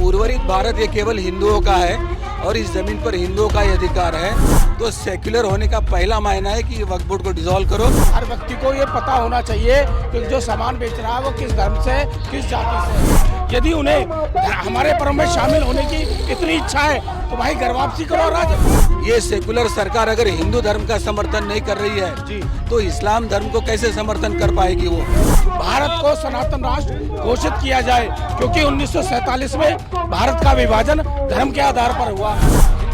उर्वरित भारत ये केवल हिंदुओं का है और इस जमीन पर हिंदुओं का ही अधिकार है। तो सेक्युलर होने का पहला मायना है कि वक्फ बोर्ड को डिसॉल्व करो। हर व्यक्ति को ये पता होना चाहिए कि जो सामान बेच रहा है वो किस धर्म से, किस जाति से। यदि उन्हें हमारे पर्व में शामिल होने की इतनी इच्छा है तो भाई घर वापसी करो राज। ये सेक्युलर सरकार अगर हिंदू धर्म का समर्थन नहीं कर रही है जी, तो इस्लाम धर्म को कैसे समर्थन कर पाएगी वो। भारत को सनातन राष्ट्र घोषित किया जाए, क्योंकि 1947 में भारत का विभाजन धर्म के आधार पर हुआ।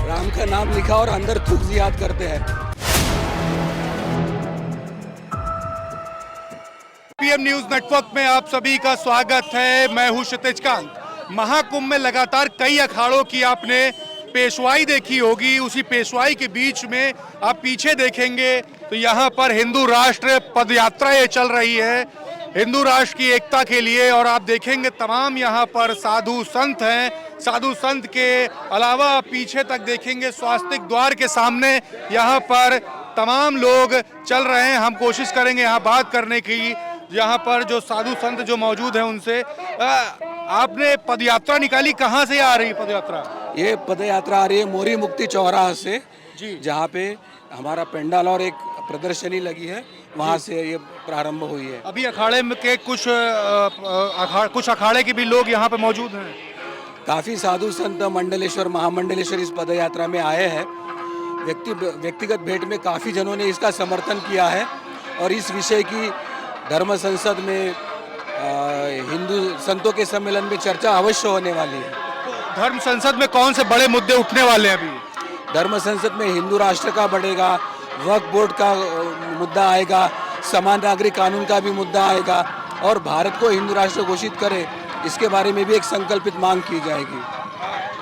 राम का नाम लिखा और अंदर थूक जिहाद करते हैं। पीएम न्यूज नेटवर्क में आप सभी का स्वागत है। मैं हूं क्षितिज कांत। महाकुंभ में लगातार कई अखाड़ों की आपने पेशवाई देखी होगी। उसी पेशवाई के बीच में आप पीछे देखेंगे तो यहाँ पर हिंदू राष्ट्र पद यात्रा ये चल रही है हिंदू राष्ट्र की एकता के लिए। और आप देखेंगे तमाम यहाँ पर साधु संत हैं। साधु संत के अलावा पीछे तक देखेंगे स्वास्तिक द्वार के सामने यहाँ पर तमाम लोग चल रहे हैं। हम कोशिश करेंगे यहाँ बात करने की, यहाँ पर जो साधु संत जो मौजूद हैं उनसे। आपने पदयात्रा निकाली, कहाँ से आ रही पदयात्रा? ये पदयात्रा आ रही है मोरी मुक्ति चौराहा से जी, जहाँ पे हमारा पंडाल और एक प्रदर्शनी लगी है, वहाँ से ये प्रारंभ हुई है। अभी अखाड़े में के कुछ अखाड़े के भी लोग यहाँ पे मौजूद हैं। काफी साधु संत मंडलेश्वर महामंडलेश्वर इस पदयात्रा में आए हैं। व्यक्तिगत भेंट में काफी जनों ने इसका समर्थन किया है और इस विषय की धर्म संसद में हिंदू संतों के सम्मेलन में चर्चा अवश्य होने वाली है। धर्म संसद में कौन से बड़े मुद्दे उठने वाले हैं अभी? धर्म संसद में हिंदू राष्ट्र का बढ़ेगा, वक्फ बोर्ड का मुद्दा आएगा, समान नागरिक कानून का भी मुद्दा आएगा और भारत को हिंदू राष्ट्र घोषित करे, इसके बारे में भी एक संकल्पित मांग की जाएगी।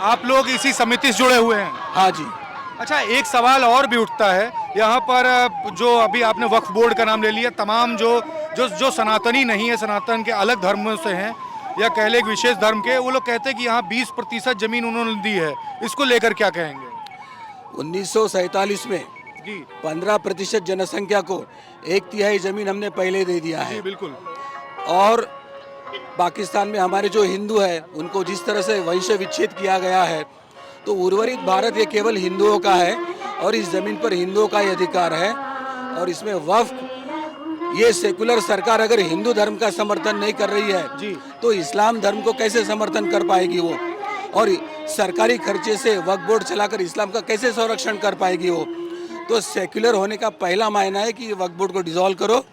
आप लोग इसी समिति से जुड़े हुए हैं? हाँ जी। अच्छा, एक सवाल और भी उठता है यहाँ पर, जो अभी आपने वक्फ बोर्ड का नाम ले लिया, तमाम जो सनातनी नहीं है, सनातन के अलग धर्मों से हैं या कह ले एक विशेष धर्म के, वो लोग कहते हैं कि यहाँ 20% जमीन उन्होंने दी है। इसको लेकर क्या कहेंगे? 1947 में जी 15% जनसंख्या को 1/3 जमीन हमने पहले दे दिया है। जी बिल्कुल। और पाकिस्तान में हमारे जो हिंदू है उनको जिस तरह से वंश विच्छेद किया गया है, तो उर्वरित भारत ये केवल हिंदुओं का है और इस जमीन पर हिंदुओं का ही अधिकार है। और इसमें वक्फ, ये सेकुलर सरकार अगर हिंदू धर्म का समर्थन नहीं कर रही है जी, तो इस्लाम धर्म को कैसे समर्थन कर पाएगी वो। और सरकारी खर्चे से वक्फ बोर्ड चलाकर इस्लाम का कैसे संरक्षण कर पाएगी वो। तो सेकुलर होने का पहला मायना है कि वक्फ बोर्ड को डिसॉल्व करो।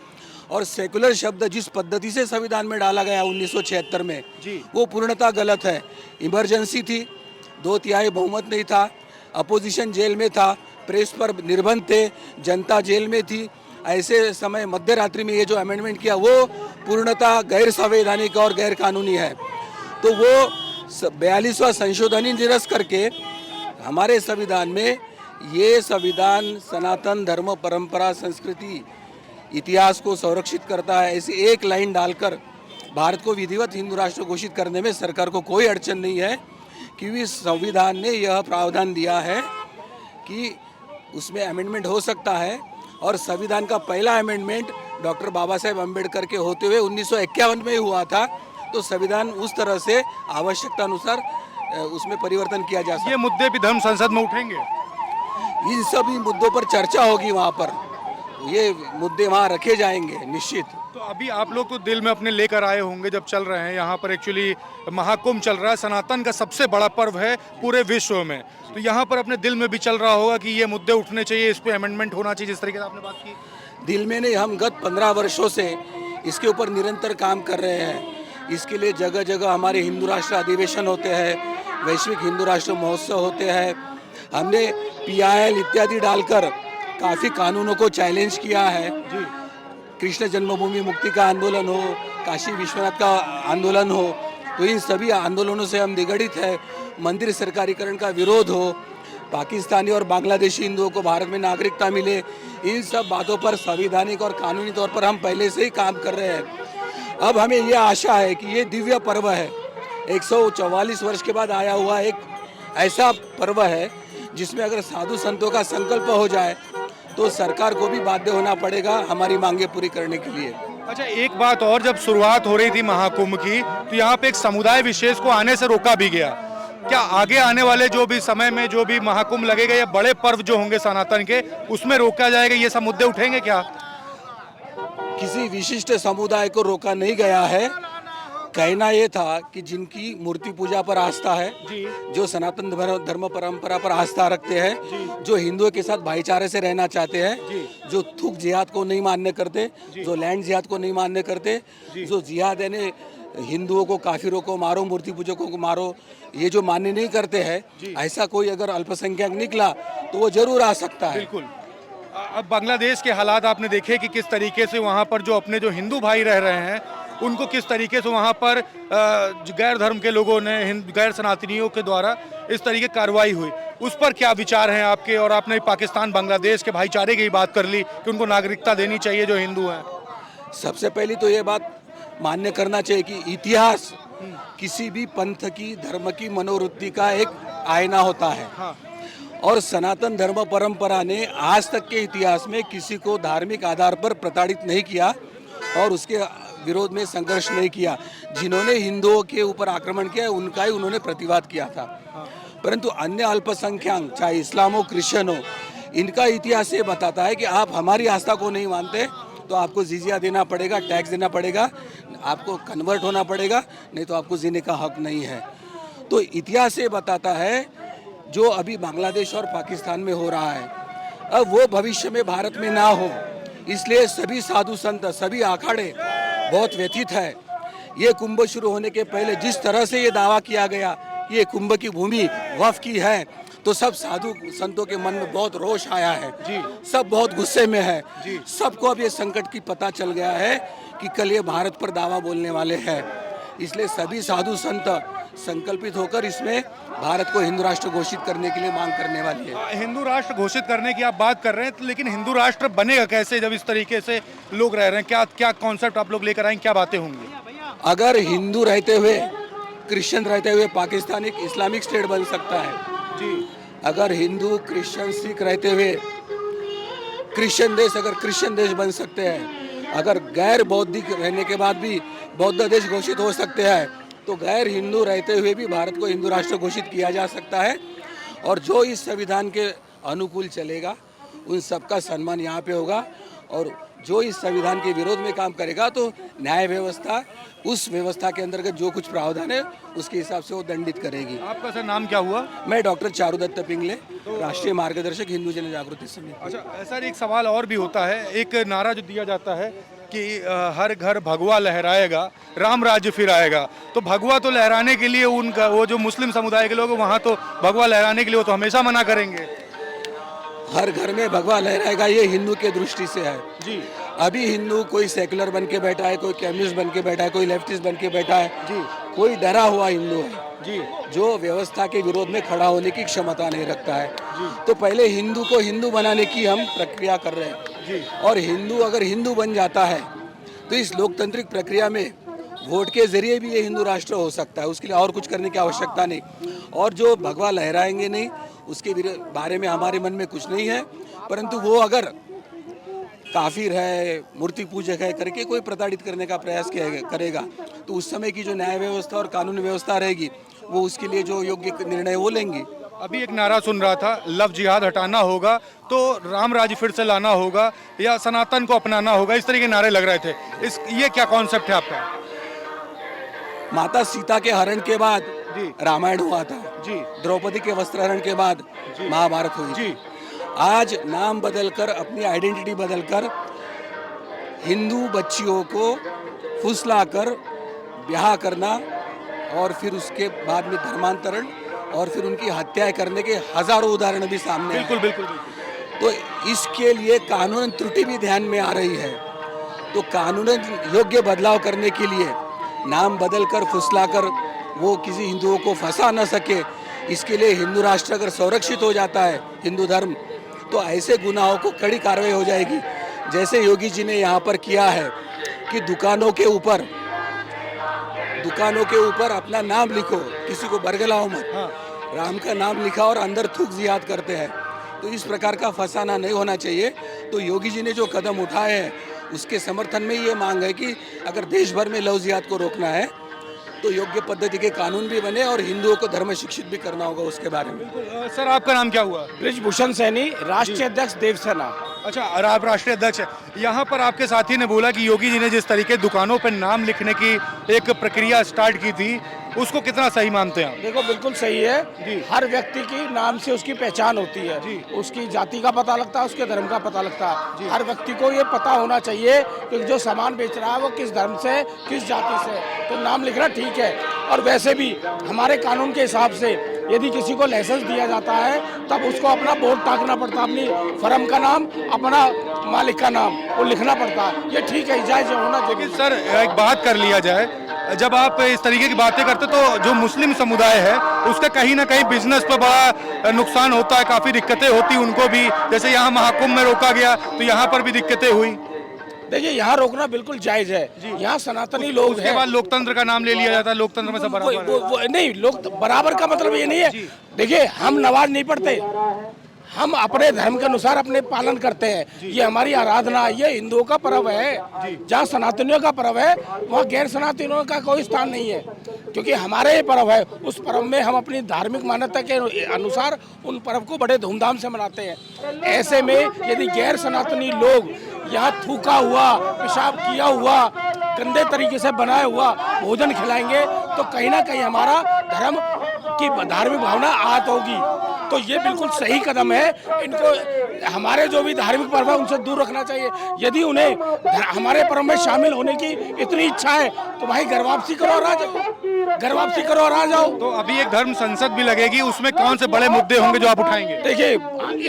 और सेकुलर शब्द जिस पद्धति से संविधान में डाला गया 1976 में जी, वो पूर्णतः गलत है। इमरजेंसी थी, 2/3 बहुमत नहीं था, अपोजिशन जेल में था, प्रेस पर निर्बंध थे, जनता जेल में थी। ऐसे समय मध्य रात्रि में ये जो अमेंडमेंट किया वो पूर्णतः गैर संवैधानिक और गैर कानूनी है। तो वो 42वां संशोधनी निरस्त करके हमारे संविधान में ये संविधान सनातन धर्म, परंपरा, संस्कृति, इतिहास को संरक्षित करता है, ऐसी एक लाइन डालकर भारत को विधिवत हिंदू राष्ट्र घोषित करने में सरकार को कोई अड़चन नहीं है, क्योंकि संविधान ने यह प्रावधान दिया है कि उसमें अमेंडमेंट हो सकता है। और संविधान का पहला अमेंडमेंट डॉक्टर बाबा साहेब अम्बेडकर के होते हुए 1951 में ही हुआ था। तो संविधान उस तरह से आवश्यकता अनुसार उसमें परिवर्तन किया जा सकता है। ये मुद्दे भी धर्म संसद में उठेंगे? इन सभी मुद्दों पर चर्चा होगी, वहाँ पर ये मुद्दे वहाँ रखे जाएंगे निश्चित। तो अभी आप लोग तो दिल में अपने लेकर आए होंगे जब चल रहे हैं यहाँ पर। एक्चुअली महाकुंभ चल रहा है, सनातन का सबसे बड़ा पर्व है पूरे विश्व में। तो यहाँ पर अपने दिल में भी चल रहा होगा कि ये मुद्दे उठने चाहिए, इस पे अमेंडमेंट होना चाहिए, जिस तरीके से आपने बात की। दिल में नहीं, हम गत 15 वर्षों से इसके ऊपर निरंतर काम कर रहे हैं। इसके लिए जगह जगह हमारे हिंदू राष्ट्र अधिवेशन होते हैं, वैश्विक हिंदू राष्ट्र महोत्सव होते हैं। हमने PIL इत्यादि डालकर काफ़ी कानूनों को चैलेंज किया है। कृष्ण जन्मभूमि मुक्ति का आंदोलन हो, काशी विश्वनाथ का आंदोलन हो, तो इन सभी आंदोलनों से हम निगड़ित है। मंदिर सरकारीकरण का विरोध हो, पाकिस्तानी और बांग्लादेशी हिंदुओं को भारत में नागरिकता मिले, इन सब बातों पर संवैधानिक और कानूनी तौर पर हम पहले से ही काम कर रहे हैं। अब हमें ये आशा है कि ये दिव्य पर्व है, 144 वर्ष के बाद आया हुआ एक ऐसा पर्व है जिसमें अगर साधु संतों का संकल्प हो जाए तो सरकार को भी बाध्य होना पड़ेगा हमारी मांगे पूरी करने के लिए। अच्छा, एक बात और, जब शुरुआत हो रही थी महाकुंभ की तो यहाँ पे एक समुदाय विशेष को आने से रोका भी गया। क्या आगे आने वाले जो भी समय में जो भी महाकुंभ लगेगा या बड़े पर्व जो होंगे सनातन के, उसमें रोका जाएगा, ये सब मुद्दे उठेंगे क्या? किसी विशिष्ट समुदाय को रोका नहीं गया है। कहना ये था कि जिनकी मूर्ति पूजा पर आस्था है, जो सनातन धर्म परंपरा पर आस्था रखते हैं, जो हिंदुओं के साथ भाईचारे से रहना चाहते हैं, जो थूक जिहाद को नहीं मान्य करते, जो लैंड जिहाद को नहीं मान्य करते, जो जिहाद यानी हिंदुओं को, काफिरों को मारो, मूर्ति पूजकों को मारो, ये जो मान्य नहीं करते हैं, ऐसा कोई अगर अल्पसंख्यक निकला तो वो जरूर आ सकता है। बिल्कुल। अब बांग्लादेश के हालात आपने देखे कि किस तरीके से वहाँ पर जो अपने जो हिंदू भाई रह रहे हैं उनको किस तरीके से वहाँ पर गैर धर्म के लोगों ने, गैर सनातनियों के द्वारा इस तरीके की कार्रवाई हुई, उस पर क्या विचार हैं आपके? और आपने पाकिस्तान बांग्लादेश के भाईचारे की बात कर ली कि उनको नागरिकता देनी चाहिए जो हिंदू हैं। सबसे पहली तो ये बात मान्य करना चाहिए कि इतिहास किसी भी पंथ की, धर्म की मनोवृत्ति का एक आईना होता है। और सनातन धर्म परंपरा ने आज तक के इतिहास में किसी को धार्मिक आधार पर प्रताड़ित नहीं किया और उसके विरोध में संघर्ष नहीं किया। जिन्होंने हिंदुओं के ऊपर आक्रमण किया उनका ही उन्होंने प्रतिवाद किया था। परंतु अन्य अल्पसंख्यक, चाहे इस्लाम हो, क्रिश्चियन हो, इनका इतिहास ये बताता है कि आप हमारी आस्था को नहीं मानते तो आपको जिजिया देना पड़ेगा, टैक्स देना पड़ेगा, आपको कन्वर्ट होना पड़ेगा, नहीं तो आपको जीने का हक नहीं है। तो इतिहास ये बताता है जो अभी बांग्लादेश और पाकिस्तान में हो रहा है, अब वो भविष्य में भारत में ना हो, इसलिए सभी साधु संत, सभी अखाड़े बहुत व्यथित है। ये कुंभ शुरू होने के पहले जिस तरह से ये दावा किया गया ये कुंभ की भूमि वक्फ की है, तो सब साधु संतों के मन में बहुत रोष आया है जी। सब बहुत गुस्से में है जी। सबको अब ये संकट की पता चल गया है कि कल ये भारत पर दावा बोलने वाले हैं। इसलिए सभी साधु संत संकल्पित होकर इसमें भारत को हिंदू राष्ट्र घोषित करने के लिए मांग करने वाली है। हिंदू राष्ट्र घोषित करने की आप बात कर रहे हैं, लेकिन हिंदू राष्ट्र बनेगा कैसे जब इस तरीके से लोग रह रहे हैं? क्या क्या कॉन्सेप्ट आप लोग लेकर आएंगे, क्या बातें होंगी? अगर हिंदू रहते हुए, क्रिश्चियन रहते हुए पाकिस्तान एक इस्लामिक स्टेट बन सकता है जी। अगर हिंदू, क्रिश्चियन, सिख रहते हुए क्रिश्चियन देश, अगर क्रिश्चियन देश बन सकते हैं, अगर गैर बौद्धिक रहने के बाद भी बौद्ध देश घोषित हो सकते हैं, तो गैर हिंदू रहते हुए भी भारत को हिंदू राष्ट्र घोषित किया जा सकता है। और जो इस संविधान के अनुकूल चलेगा उन सबका सम्मान यहाँ पे होगा, और जो इस संविधान के विरोध में काम करेगा तो न्याय व्यवस्था उस व्यवस्था के अंतर्गत जो कुछ प्रावधान है उसके हिसाब से वो दंडित करेगी। आपका सर नाम क्या हुआ? मैं डॉक्टर चारुदत्त पिंगले, राष्ट्रीय मार्गदर्शक हिंदू जन जागृति समिति। अच्छा सर, एक सवाल और भी होता है, एक नारा जो दिया जाता है कि हर घर भगवा लहराएगा, राम राज्य फिर आएगा। तो भगवा तो लहराने के लिए उनका वो जो मुस्लिम समुदाय के लोग वहाँ तो भगवा लहराने के लिए वो तो हमेशा मना करेंगे। हर घर में भगवा लहराएगा ये हिंदू के दृष्टि से है जी। अभी हिंदू कोई सेकुलर बन के बैठा है, कोई कम्युनिस्ट बन के बैठा है, कोई लेफ्टिस्ट बन के बैठा है जी। कोई डरा हुआ हिंदू है जी, जो व्यवस्था के विरोध में खड़ा होने की क्षमता नहीं रखता है जी। तो पहले हिंदू को हिंदू बनाने की हम प्रक्रिया कर रहे हैं जी। और हिंदू अगर हिंदू बन जाता है तो इस लोकतांत्रिक प्रक्रिया में वोट के जरिए भी ये हिंदू राष्ट्र हो सकता है, उसके लिए और कुछ करने की आवश्यकता नहीं। और जो भगवा लहराएंगे नहीं उसके बारे में हमारे मन में कुछ नहीं है, परंतु वो अगर काफिर है, मूर्ति पूजक है करके कोई प्रताड़ित करने का प्रयास करेगा तो उस समय की जो न्याय व्यवस्था और कानून व्यवस्था रहेगी वो उसके लिए जो योग्य निर्णय वो लेंगे। अभी एक नारा सुन रहा था, लव जिहाद हटाना होगा तो राम राज्य फिर से लाना होगा या सनातन को अपनाना होगा, इस तरह के नारे लग रहे थे। ये क्या कॉन्सेप्ट है आपका? माता सीता के हरण के बाद जी रामायण हुआ था जी, द्रौपदी के वस्त्रहरण के बाद महाभारत हुई जी। आज नाम बदलकर, अपनी आइडेंटिटी बदलकर हिंदू बच्चियों को फुसलाकर ब्याह करना और फिर उसके बाद में धर्मांतरण और फिर उनकी हत्याएं करने के हजारों उदाहरण भी सामने बिल्कुल बिल्कुल। तो इसके लिए कानून त्रुटि भी ध्यान में आ रही है। तो कानून योग्य बदलाव करने के लिए नाम बदलकर, फुसलाकर वो किसी हिंदुओं को फंसा न सके, इसके लिए हिंदू राष्ट्र अगर संरक्षित हो जाता है, हिंदू धर्म, तो ऐसे गुनाहों को कड़ी कार्रवाई हो जाएगी। जैसे योगी जी ने यहाँ पर किया है कि दुकानों के ऊपर अपना नाम लिखो, किसी को बरगलाओ मत, राम का नाम लिखा और अंदर थूक जिहाद करते हैं। तो इस प्रकार का फंसाना नहीं होना चाहिए। तो योगी जी ने जो कदम उठाए हैं उसके समर्थन में ये मांग है कि अगर देश भर में लव जिहाद को रोकना है तो योग्य पद्धति के कानून भी बने और हिंदुओं को धर्म शिक्षित भी करना होगा उसके बारे में। सर आपका नाम क्या हुआ? ब्रिजभूषण सैनी, राष्ट्रीय अध्यक्ष देवसेना। अच्छा, और आप राष्ट्रीय अध्यक्ष हैं। यहाँ पर आपके साथी ने बोला कि योगी जी ने जिस तरीके दुकानों पर नाम लिखने की एक प्रक्रिया स्टार्ट की थी, उसको कितना सही मानते हैं आप? देखो बिल्कुल सही है। हर व्यक्ति की नाम से उसकी पहचान होती है, उसकी जाति का पता लगता है, उसके धर्म का पता लगता है। हर व्यक्ति को ये पता होना चाहिए कि जो सामान बेच रहा है वो किस धर्म से, किस जाति से। तो नाम लिखना ठीक है। और वैसे भी हमारे कानून के हिसाब से यदि किसी को लाइसेंस दिया जाता है तब उसको अपना बोर्ड टाकना पड़ता है, अपनी फर्म का नाम, अपना मालिक का नाम वो लिखना पड़ता है। ये ठीक है, जायज होना चाहिए। लेकिन सर एक बात कर लिया जाए, जब आप इस तरीके की बातें करते तो जो मुस्लिम समुदाय है उसका कहीं ना कहीं बिजनेस पर बड़ा नुकसान होता है, काफी दिक्कतें होती उनको भी। जैसे यहाँ महाकुंभ में रोका गया तो यहाँ पर भी दिक्कतें हुई। देखिए यहाँ रोकना बिल्कुल जायज है। यहाँ सनातनी लोग उसके बाद लोकतंत्र का नाम ले लिया जाता है, लोकतंत्र में सब बराबर है। नहीं, लोग बराबर का मतलब ये नहीं है। देखिए हम नमाज नहीं पढ़ते, हम अपने धर्म के अनुसार अपने पालन करते हैं। ये हमारी आराधना, ये हिंदुओं का पर्व है। जहाँ सनातनियों का पर्व है वहाँ गैर सनातनियों का कोई स्थान नहीं है, क्योंकि हमारे ये पर्व है। उस पर्व में हम अपनी धार्मिक मान्यता के अनुसार उन पर्व को बड़े धूमधाम से मनाते हैं। ऐसे में यदि गैर सनातनी लोग यहाँ थूका हुआ, पेशाब किया हुआ, गंदे तरीके से बनाया हुआ भोजन खिलाएंगे तो कहीं ना कहीं हमारा धर्म की धार्मिक भावना आहत होगी। तो ये बिल्कुल सही कदम है। इनको हमारे जो भी धार्मिक पर्व है उनसे दूर रखना चाहिए। यदि उन्हें हमारे पर्व में शामिल होने की इतनी इच्छा है तो भाई घर वापसी करो और आ जाओ, घर वापसी करो और आ जाओ। तो अभी एक धर्म संसद भी लगेगी, उसमें कौन से बड़े मुद्दे होंगे जो आप उठाएंगे? देखिए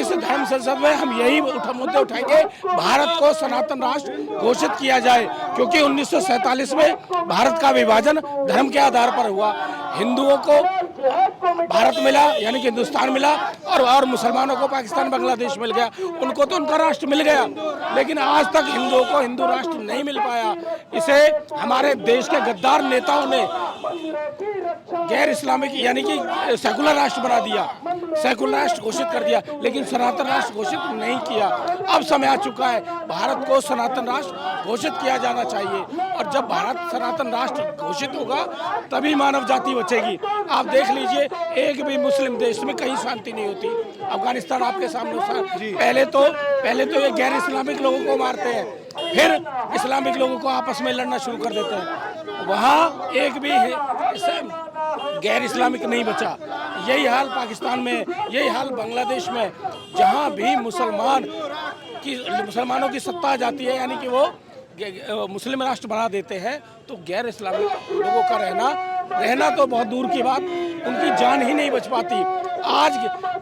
इस धर्म संसद में हम यही मुद्दे उठाएंगे, भारत को सनातन राष्ट्र घोषित किया जाए, क्योंकि 1947 में भारत का विभाजन धर्म के आधार पर हुआ। हिंदुओं को भारत मिला यानी कि हिंदुस्तान मिला और मुसलमानों को पाकिस्तान बांग्लादेश मिल गया। उनको तो उनका राष्ट्र मिल गया, लेकिन आज तक हिंदुओं को हिंदू राष्ट्र नहीं मिल पाया। इसे हमारे देश के गद्दार नेताओं ने गैर इस्लामिक यानी कि सेकुलर राष्ट्र बना दिया, सेकुलर राष्ट्र घोषित कर दिया, लेकिन सनातन राष्ट्र घोषित नहीं किया। अब समय आ चुका है, भारत को सनातन राष्ट्र घोषित किया जाना चाहिए। और जब भारत सनातन राष्ट्र घोषित होगा तभी मानव जाति बचेगी। आप देख लीजिए, एक भी मुस्लिम देश में कहीं शांति नहीं होती। अफगानिस्तान आपके सामने पहले तो ये गैर इस्लामिक लोगों को मारते हैं, फिर इस्लामिक लोगों को आपस में लड़ना शुरू कर देते हैं। वहाँ एक भी गैर इस्लामिक नहीं बचा। यही हाल पाकिस्तान में, यही हाल बांग्लादेश में। जहाँ भी मुसलमानों की सत्ता आ जाती है यानी कि वो मुस्लिम राष्ट्र बना देते हैं, तो गैर इस्लामिक लोगों का रहना तो बहुत दूर की बात, उनकी जान ही नहीं बच पाती। आज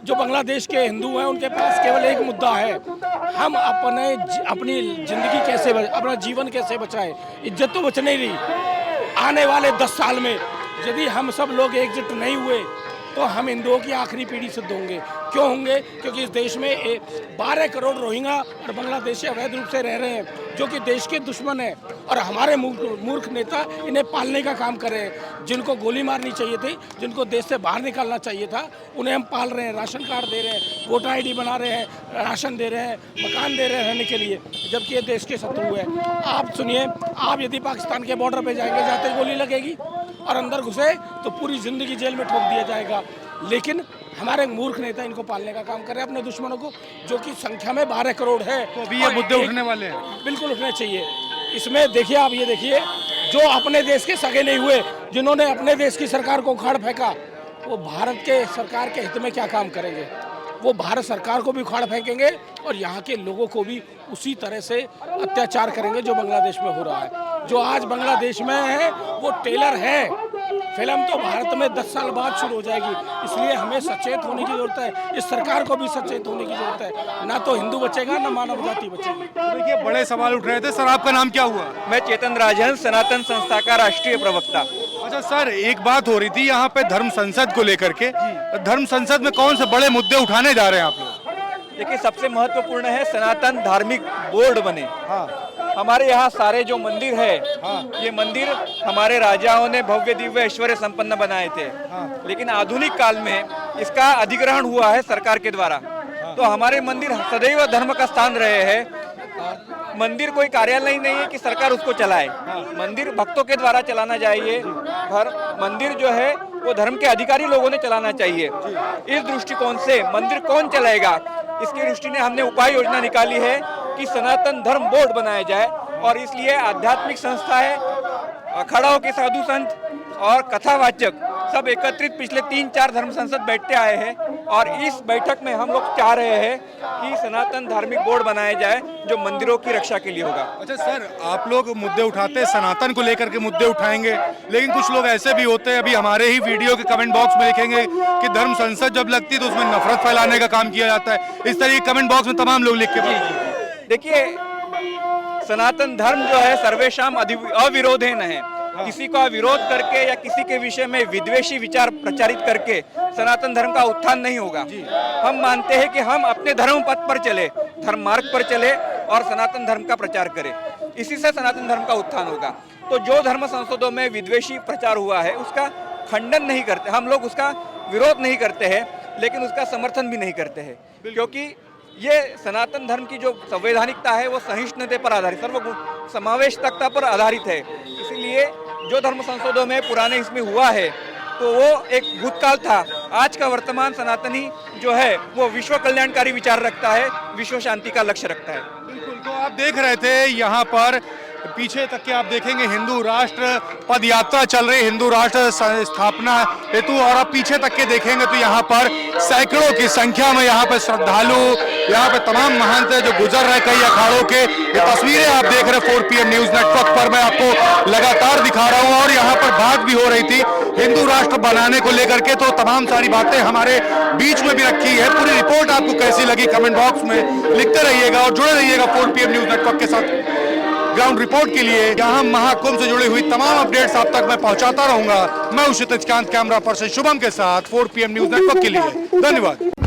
जो बांग्लादेश के हिंदू हैं उनके पास केवल एक मुद्दा है, हम अपनी जिंदगी कैसे, अपना जीवन कैसे बचाएं। इज्जत तो बच नहीं रही। आने वाले 10 साल में यदि हम सब लोग एकजुट नहीं हुए तो हम हिंदुओं की आखिरी पीढ़ी सिद्ध होंगे। क्यों होंगे? क्योंकि इस देश में 12 करोड़ रोहिंग्या और बांग्लादेशी अवैध रूप से रह रहे हैं, जो कि देश के दुश्मन हैं। और हमारे मूर्ख नेता इन्हें पालने का काम कर रहे हैं। जिनको गोली मारनी चाहिए थी, जिनको देश से बाहर निकालना चाहिए था, उन्हें हम पाल रहे हैं, राशन कार्ड दे रहे हैं, वोटर ID बना रहे हैं, राशन दे रहे हैं, मकान दे रहे हैं रहने के लिए, जबकि ये देश के शत्रु है। आप सुनिए, आप यदि पाकिस्तान के बॉर्डर पे जाएंगे, जाते गोली लगेगी और अंदर घुसे तो पूरी जिंदगी जेल में ठोक दिया जाएगा। लेकिन हमारे मूर्ख नेता इनको पालने का काम कर रहे हैं, अपने दुश्मनों को, जो कि संख्या में 12 करोड़ है। तो अभी ये मुद्दे उठने वाले हैं, बिल्कुल उठने चाहिए। इसमें देखिए, आप ये देखिए, जो अपने देश के सगे नहीं हुए, जिन्होंने अपने देश की सरकार को उखाड़ फेंका, वो भारत के सरकार के हित में क्या काम करेंगे? वो भारत सरकार को भी उखाड़ फेंकेंगे और यहाँ के लोगों को भी उसी तरह से अत्याचार करेंगे जो बांग्लादेश में हो रहा है। जो आज बांग्लादेश में है वो टेलर है, फिल्म तो भारत में 10 साल बाद शुरू हो जाएगी। इसलिए हमें सचेत होने की जरूरत है, इस सरकार को भी सचेत होने की जरूरत है। ना तो हिंदू बचेगा, ना मानव जाति बचेगी। तो देखिए, बड़े सवाल उठ रहे थे। सर आपका नाम क्या हुआ? मैं चेतन राजहंस, सनातन संस्था का राष्ट्रीय प्रवक्ता। अच्छा सर, एक बात हो रही थी यहाँ पे धर्म संसद को लेकर के, धर्म संसद में कौन से बड़े मुद्दे उठाने जा रहे हैं आप लोग? देखिए, सबसे महत्वपूर्ण है सनातन धार्मिक बोर्ड बने। हाँ। हमारे यहाँ सारे जो मंदिर है, ये मंदिर हमारे राजाओं ने भव्य दिव्य ऐश्वर्य संपन्न बनाए थे, लेकिन आधुनिक काल में इसका अधिग्रहण हुआ है सरकार के द्वारा। तो हमारे मंदिर सदैव धर्म का स्थान रहे हैं। मंदिर कोई कार्यालय नहीं है कि सरकार उसको चलाए। मंदिर भक्तों के द्वारा चलाना चाहिए। मंदिर जो है वो धर्म के अधिकारी लोगों ने चलाना चाहिए। इस दृष्टिकोण से मंदिर कौन चलाएगा, इसकी दृष्टि ने हमने उपाय योजना निकाली है कि सनातन धर्म बोर्ड बनाया जाए, और इसलिए आध्यात्मिक संस्थाएं, अखाड़ाओं के साधु संत और कथावाचक सब एकत्रित पिछले 3-4 धर्म संसद बैठते आए हैं, और इस बैठक में हम लोग चाह रहे हैं कि सनातन धार्मिक बोर्ड बनाया जाए जो मंदिरों की रक्षा के लिए होगा। अच्छा सर, आप लोग मुद्दे उठाते हैं, सनातन को लेकर के मुद्दे उठाएंगे, लेकिन कुछ लोग ऐसे भी होते हैं, अभी हमारे ही वीडियो के कमेंट बॉक्स में लिखेंगे कि धर्म संसद जब लगती है तो उसमें नफरत फैलाने का काम किया जाता है। इस तरह के कमेंट बॉक्स में तमाम लोग लिख के देखिए, सनातन धर्म जो है सर्वेशाम अविरोधेन है। किसी का विरोध करके या किसी के विषय में विद्वेषी विचार प्रचारित करके सनातन धर्म का उत्थान नहीं होगा। हम मानते हैं कि हम अपने धर्म पथ पर चले, धर्म मार्ग पर चले और सनातन धर्म का प्रचार करें, इसी से सनातन धर्म का उत्थान होगा। तो जो धर्म संसदों में विद्वेषी प्रचार हुआ है उसका खंडन नहीं करते हम लोग, उसका विरोध नहीं करते हैं, लेकिन उसका समर्थन भी नहीं करते हैं, क्योंकि ये सनातन धर्म की जो संवैधानिकता है वो सहिष्णुता पर आधारित, सर्व समावेशकता पर आधारित है। इसीलिए जो धर्म संसदों में पुराने इसमें हुआ है तो वो एक भूतकाल था। आज का वर्तमान सनातनी जो है वो विश्व कल्याणकारी विचार रखता है, विश्व शांति का लक्ष्य रखता है। बिल्कुल, तो आप देख रहे थे यहाँ पर पीछे तक के आप देखेंगे हिंदू राष्ट्र पद यात्रा चल रही, हिंदू राष्ट्र स्थापना हेतु, और आप पीछे तक के देखेंगे तो यहाँ पर सैकड़ों की संख्या में यहाँ पे श्रद्धालु, यहाँ पे तमाम महंत जो गुजर रहे कई अखाड़ों के। ये तस्वीरें आप देख रहे 4 PM न्यूज नेटवर्क पर मैं आपको लगातार दिखा रहा हूँ, और यहाँ पर बात भी हो रही थी हिंदू राष्ट्र बनाने को लेकर के, तो तमाम सारी बातें हमारे बीच में भी रखी है। पूरी रिपोर्ट आपको कैसी लगी कमेंट बॉक्स में लिखते रहिएगा और जुड़े रहिएगा 4 PM न्यूज नेटवर्क के साथ। ग्राउंड रिपोर्ट के लिए यहाँ महाकुंभ से जुड़ी हुई तमाम अपडेट्स आप तक मैं पहुंचाता रहूंगा। मैं हूं क्षितिज कांत, कैमरा पर्सन शुभम के साथ 4 PM न्यूज नेटवर्क के लिए धन्यवाद।